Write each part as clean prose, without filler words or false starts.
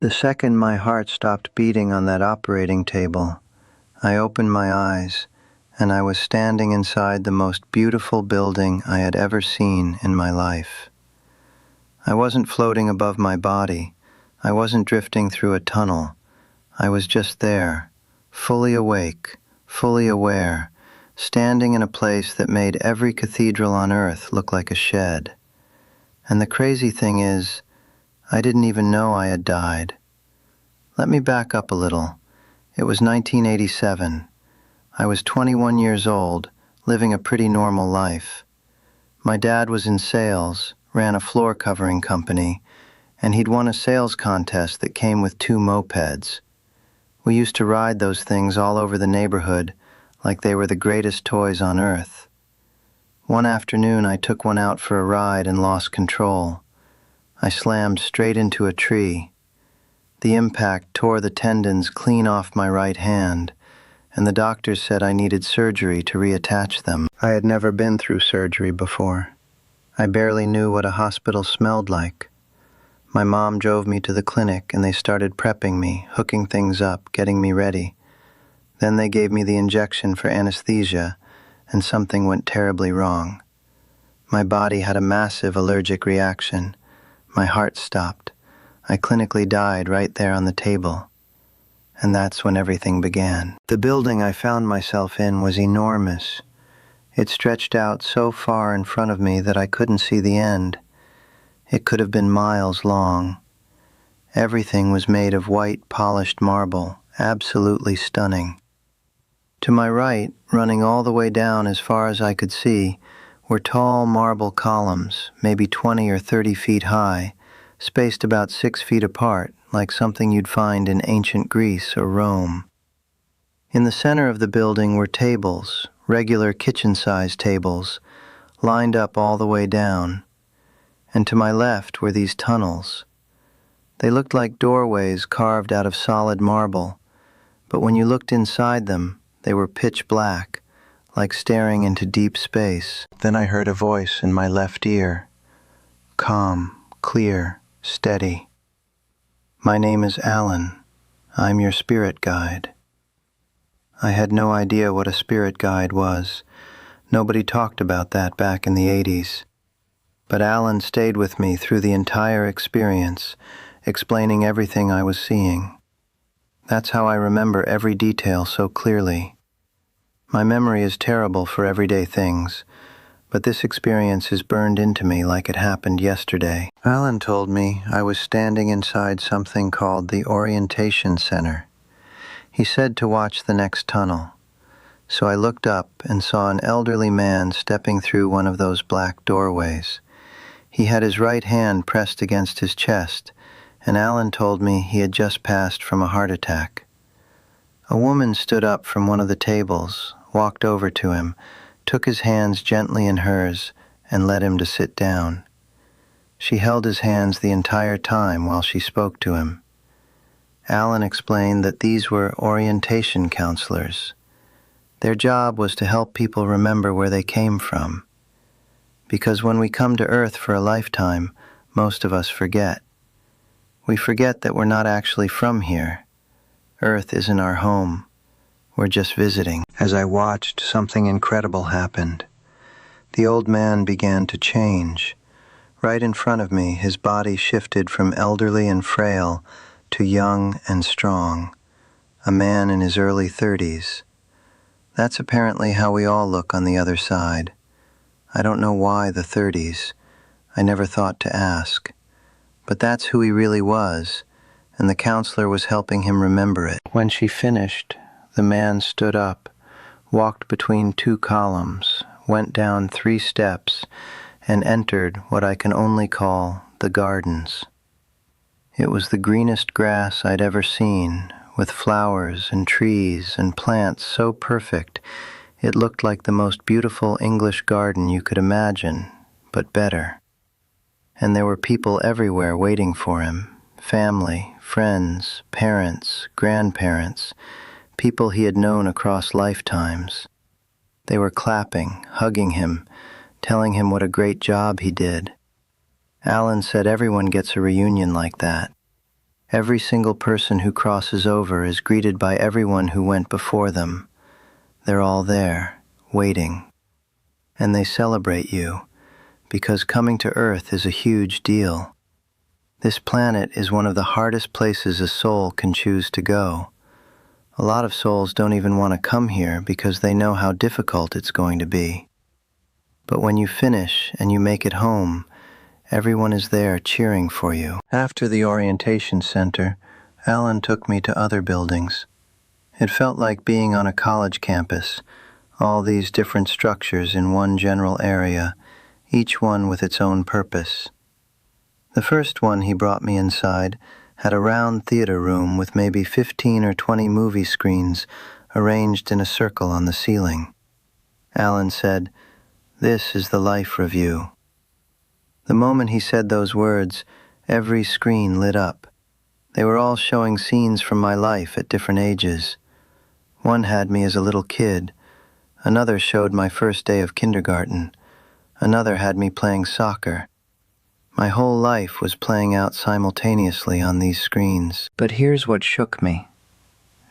The second my heart stopped beating on that operating table, I opened my eyes, and I was standing inside the most beautiful building I had ever seen in my life. I wasn't floating above my body. I wasn't drifting through a tunnel. I was just there, fully awake, fully aware, standing in a place that made every cathedral on earth look like a shed. And the crazy thing is, I didn't even know I had died. Let me back up a little. It was 1987. I was 21 years old, living a pretty normal life. My dad was in sales, ran a floor covering company, and he'd won a sales contest that came with 2 mopeds. We used to ride those things all over the neighborhood like they were the greatest toys on earth. One afternoon I took one out for a ride and lost control. I slammed straight into a tree. The impact tore the tendons clean off my right hand, and the doctors said I needed surgery to reattach them. I had never been through surgery before. I barely knew what a hospital smelled like. My mom drove me to the clinic and they started prepping me, hooking things up, getting me ready. Then they gave me the injection for anesthesia, and something went terribly wrong. My body had a massive allergic reaction. My heart stopped. I clinically died right there on the table. And that's when everything began. The building I found myself in was enormous. It stretched out so far in front of me that I couldn't see the end. It could have been miles long. Everything was made of white, polished marble, absolutely stunning. To my right, running all the way down as far as I could see, were tall marble columns, maybe 20 or 30 feet high, spaced about 6 feet apart, like something you'd find in ancient Greece or Rome. In the center of the building were tables, regular kitchen-sized tables, lined up all the way down. And to my left were these tunnels. They looked like doorways carved out of solid marble, but when you looked inside them, they were pitch black, like staring into deep space. Then I heard a voice in my left ear, calm, clear, steady. "My name is Alan. I'm your spirit guide." I had no idea what a spirit guide was. Nobody talked about that back in the 80s. But Alan stayed with me through the entire experience, explaining everything I was seeing. That's how I remember every detail so clearly. My memory is terrible for everyday things, but this experience is burned into me like it happened yesterday. Alan told me I was standing inside something called the Orientation Center. He said to watch the next tunnel. So I looked up and saw an elderly man stepping through one of those black doorways. He had his right hand pressed against his chest, and Alan told me he had just passed from a heart attack. A woman stood up from one of the tables, walked over to him, took his hands gently in hers, and led him to sit down. She held his hands the entire time while she spoke to him. Alan explained that these were orientation counselors. Their job was to help people remember where they came from. Because when we come to Earth for a lifetime, most of us forget. We forget that we're not actually from here. Earth isn't our home. We're just visiting. As I watched, something incredible happened. The old man began to change. Right in front of me, his body shifted from elderly and frail to young and strong, a man in his early 30s. That's apparently how we all look on the other side. I don't know why the 30s. I never thought to ask. But that's who he really was, and the counselor was helping him remember it. When she finished, the man stood up, walked between 2 columns, went down 3 steps, and entered what I can only call the gardens. It was the greenest grass I'd ever seen, with flowers and trees and plants so perfect it looked like the most beautiful English garden you could imagine, but better. And there were people everywhere waiting for him, family, friends, parents, grandparents, people he had known across lifetimes. They were clapping, hugging him, telling him what a great job he did. Alan said everyone gets a reunion like that. Every single person who crosses over is greeted by everyone who went before them. They're all there, waiting. And they celebrate you, because coming to Earth is a huge deal. This planet is one of the hardest places a soul can choose to go. A lot of souls don't even want to come here because they know how difficult it's going to be. But when you finish and you make it home, everyone is there cheering for you. After the orientation center, Alan took me to other buildings. It felt like being on a college campus, all these different structures in one general area, each one with its own purpose. The first one he brought me inside had a round theater room with maybe 15 or 20 movie screens arranged in a circle on the ceiling. Alan said, "This is the life review." The moment he said those words, every screen lit up. They were all showing scenes from my life at different ages. One had me as a little kid, another showed my first day of kindergarten, another had me playing soccer. My whole life was playing out simultaneously on these screens. But here's what shook me.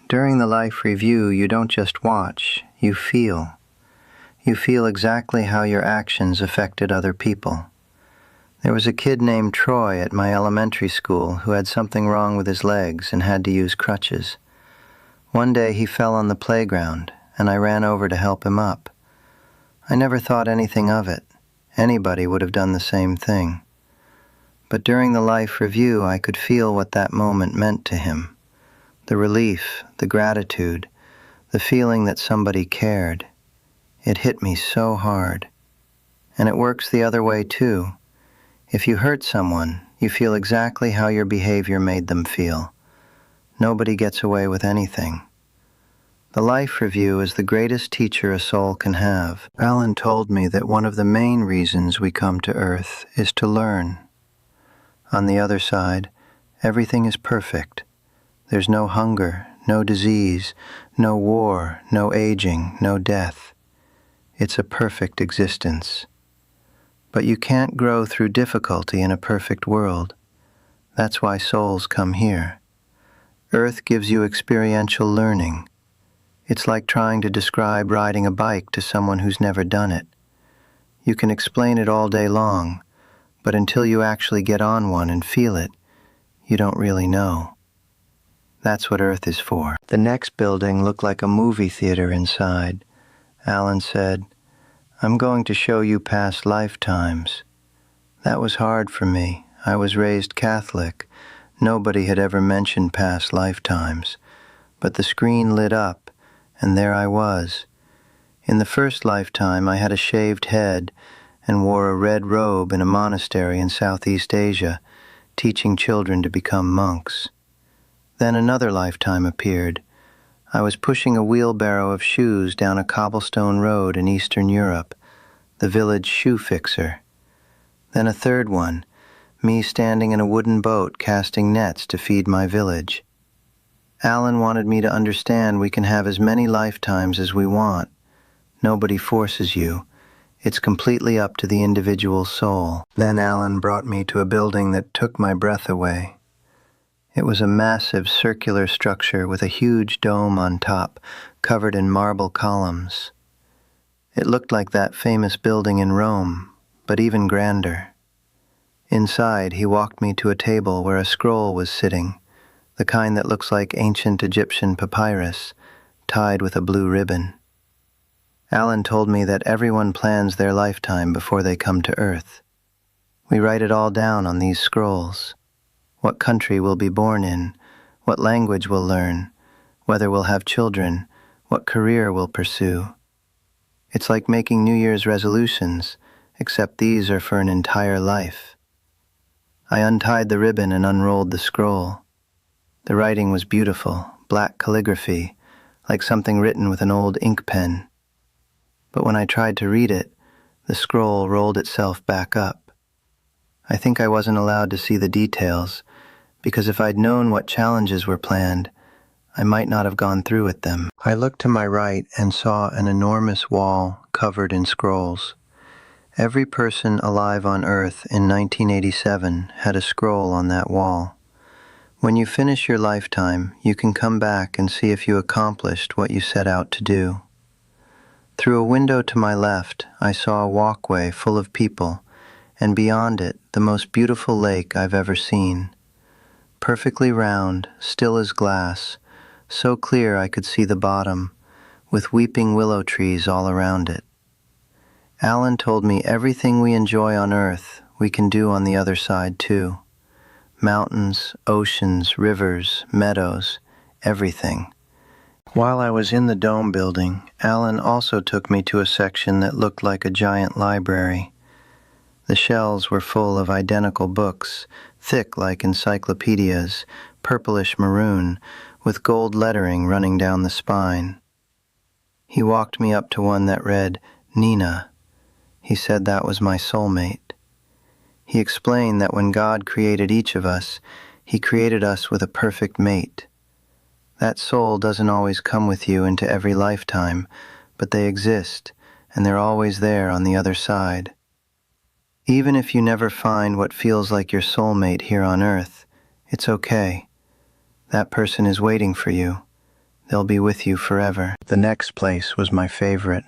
During the life review, you don't just watch, you feel. You feel exactly how your actions affected other people. There was a kid named Troy at my elementary school who had something wrong with his legs and had to use crutches. One day he fell on the playground, and I ran over to help him up. I never thought anything of it. Anybody would have done the same thing. But during the life review, I could feel what that moment meant to him. The relief, the gratitude, the feeling that somebody cared. It hit me so hard. And it works the other way too. If you hurt someone, you feel exactly how your behavior made them feel. Nobody gets away with anything. The life review is the greatest teacher a soul can have. Alan told me that one of the main reasons we come to Earth is to learn. On the other side, everything is perfect. There's no hunger, no disease, no war, no aging, no death. It's a perfect existence. But you can't grow through difficulty in a perfect world. That's why souls come here. Earth gives you experiential learning. It's like trying to describe riding a bike to someone who's never done it. You can explain it all day long, but until you actually get on one and feel it, you don't really know. That's what Earth is for. The next building looked like a movie theater inside. Alan said, "I'm going to show you past lifetimes." That was hard for me. I was raised Catholic. Nobody had ever mentioned past lifetimes. But the screen lit up, and there I was. In the first lifetime, I had a shaved head and wore a red robe in a monastery in Southeast Asia, teaching children to become monks. Then another lifetime appeared. I was pushing a wheelbarrow of shoes down a cobblestone road in Eastern Europe, the village shoe fixer. Then a third one, me standing in a wooden boat casting nets to feed my village. Alan wanted me to understand we can have as many lifetimes as we want. Nobody forces you. It's completely up to the individual soul. Then Alan brought me to a building that took my breath away. It was a massive circular structure with a huge dome on top, covered in marble columns. It looked like that famous building in Rome, but even grander. Inside, he walked me to a table where a scroll was sitting, the kind that looks like ancient Egyptian papyrus, tied with a blue ribbon. Alan told me that everyone plans their lifetime before they come to Earth. We write it all down on these scrolls. What country we'll be born in, what language we'll learn, whether we'll have children, what career we'll pursue. It's like making New Year's resolutions, except these are for an entire life. I untied the ribbon and unrolled the scroll. The writing was beautiful, black calligraphy, like something written with an old ink pen. But when I tried to read it, the scroll rolled itself back up. I think I wasn't allowed to see the details, because if I'd known what challenges were planned, I might not have gone through with them. I looked to my right and saw an enormous wall covered in scrolls. Every person alive on Earth in 1987 had a scroll on that wall. When you finish your lifetime, you can come back and see if you accomplished what you set out to do. Through a window to my left, I saw a walkway full of people, and beyond it, the most beautiful lake I've ever seen. Perfectly round, still as glass, so clear I could see the bottom, with weeping willow trees all around it. Alan told me everything we enjoy on Earth, we can do on the other side too. Mountains, oceans, rivers, meadows, everything. While I was in the dome building, Alan also took me to a section that looked like a giant library. The shelves were full of identical books, thick like encyclopedias, purplish maroon, with gold lettering running down the spine. He walked me up to one that read, Nina. He said that was my soulmate. He explained that when God created each of us, He created us with a perfect mate. That soul doesn't always come with you into every lifetime, but they exist, and they're always there on the other side. Even if you never find what feels like your soulmate here on Earth, it's okay. That person is waiting for you. They'll be with you forever. The next place was my favorite.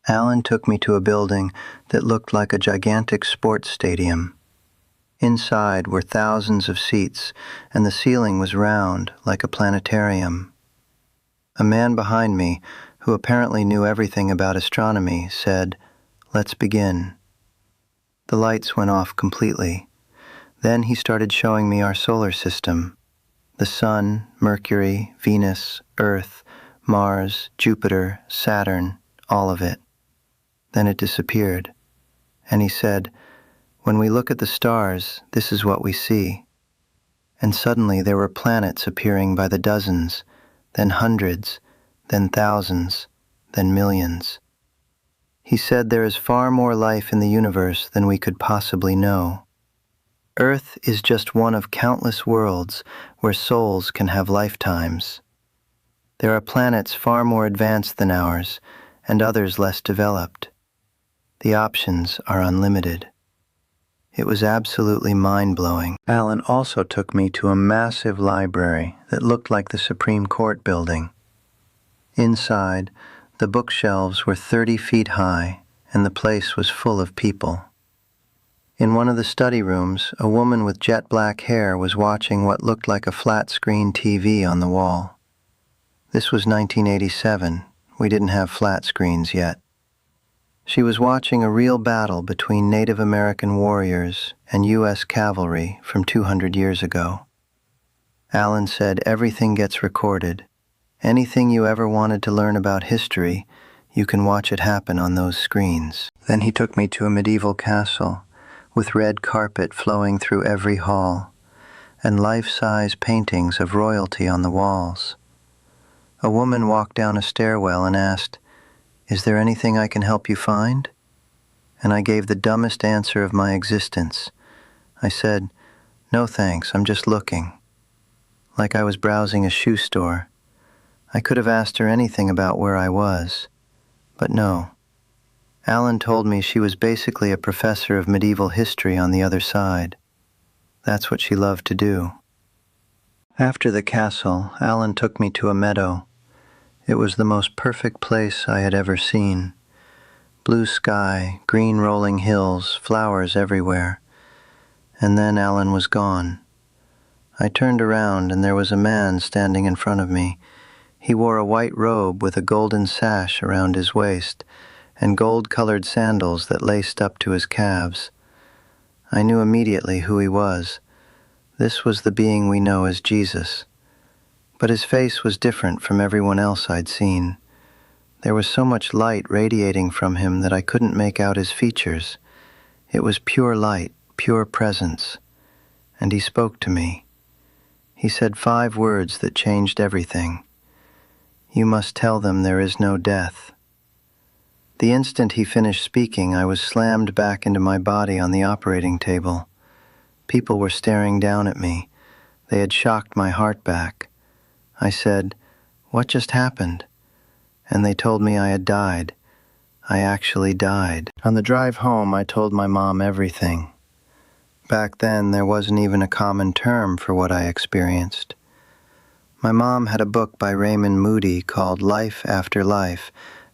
Alan took me to a building that looked like a gigantic sports stadium. Inside were thousands of seats, and the ceiling was round like a planetarium. A man behind me, who apparently knew everything about astronomy, said, "Let's begin." The lights went off completely. Then he started showing me our solar system. The Sun, Mercury, Venus, Earth, Mars, Jupiter, Saturn, all of it. Then it disappeared. And he said, "When we look at the stars, this is what we see." And suddenly there were planets appearing by the dozens, then hundreds, then thousands, then millions. He said there is far more life in the universe than we could possibly know. Earth is just one of countless worlds where souls can have lifetimes. There are planets far more advanced than ours, and others less developed. The options are unlimited. It was absolutely mind-blowing. Alan also took me to a massive library that looked like the Supreme Court building. Inside, the bookshelves were 30 feet high, and the place was full of people. In one of the study rooms, a woman with jet black hair was watching what looked like a flat-screen TV on the wall. This was 1987. We didn't have flat screens yet. She was watching a real battle between Native American warriors and U.S. cavalry from 200 years ago. Alan said everything gets recorded. Anything you ever wanted to learn about history, you can watch it happen on those screens. Then he took me to a medieval castle, with red carpet flowing through every hall, and life-size paintings of royalty on the walls. A woman walked down a stairwell and asked, "Is there anything I can help you find?" And I gave the dumbest answer of my existence. I said, "No thanks, I'm just looking." Like I was browsing a shoe store. I could have asked her anything about where I was, but no. Alan told me she was basically a professor of medieval history on the other side. That's what she loved to do. After the castle, Alan took me to a meadow. It was the most perfect place I had ever seen. Blue sky, green rolling hills, flowers everywhere. And then Alan was gone. I turned around and there was a man standing in front of me. He wore a white robe with a golden sash around his waist and gold-colored sandals that laced up to his calves. I knew immediately who he was. This was the being we know as Jesus. But his face was different from everyone else I'd seen. There was so much light radiating from him that I couldn't make out his features. It was pure light, pure presence. And he spoke to me. He said 5 words that changed everything. "You must tell them there is no death." The instant he finished speaking, I was slammed back into my body on the operating table. People were staring down at me. They had shocked my heart back. I said, "What just happened?" And they told me I had died. I actually died. On the drive home, I told my mom everything. Back then, there wasn't even a common term for what I experienced. My mom had a book by Raymond Moody called Life After Life,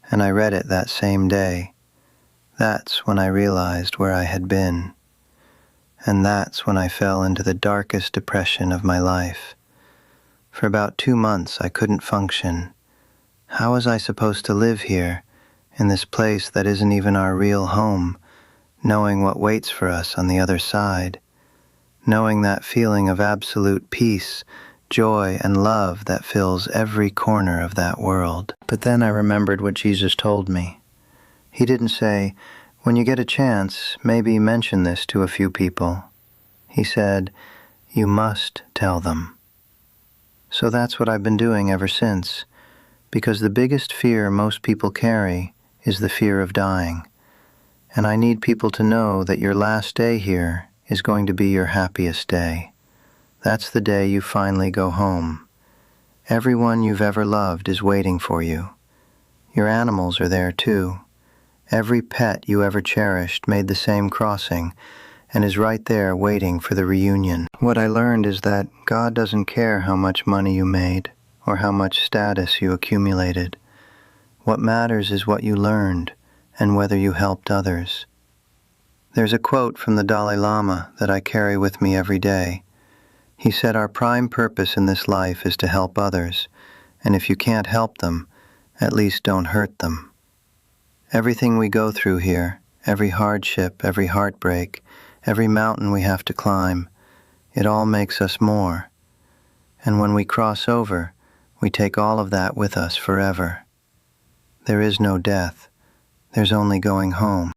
and I read it that same day. That's when I realized where I had been. And that's when I fell into the darkest depression of my life. For about 2 months, I couldn't function. How was I supposed to live here, in this place that isn't even our real home, knowing what waits for us on the other side, knowing that feeling of absolute peace, joy, and love that fills every corner of that world? But then I remembered what Jesus told me. He didn't say, "When you get a chance, maybe mention this to a few people." He said, "You must tell them." So that's what I've been doing ever since, because the biggest fear most people carry is the fear of dying. And I need people to know that your last day here is going to be your happiest day. That's the day you finally go home. Everyone you've ever loved is waiting for you. Your animals are there too. Every pet you ever cherished made the same crossing and is right there waiting for the reunion. What I learned is that God doesn't care how much money you made or how much status you accumulated. What matters is what you learned and whether you helped others. There's a quote from the Dalai Lama that I carry with me every day. He said our prime purpose in this life is to help others, and if you can't help them, at least don't hurt them. Everything we go through here, every hardship, every heartbreak, every mountain we have to climb, it all makes us more. And when we cross over, we take all of that with us forever. There is no death. There's only going home.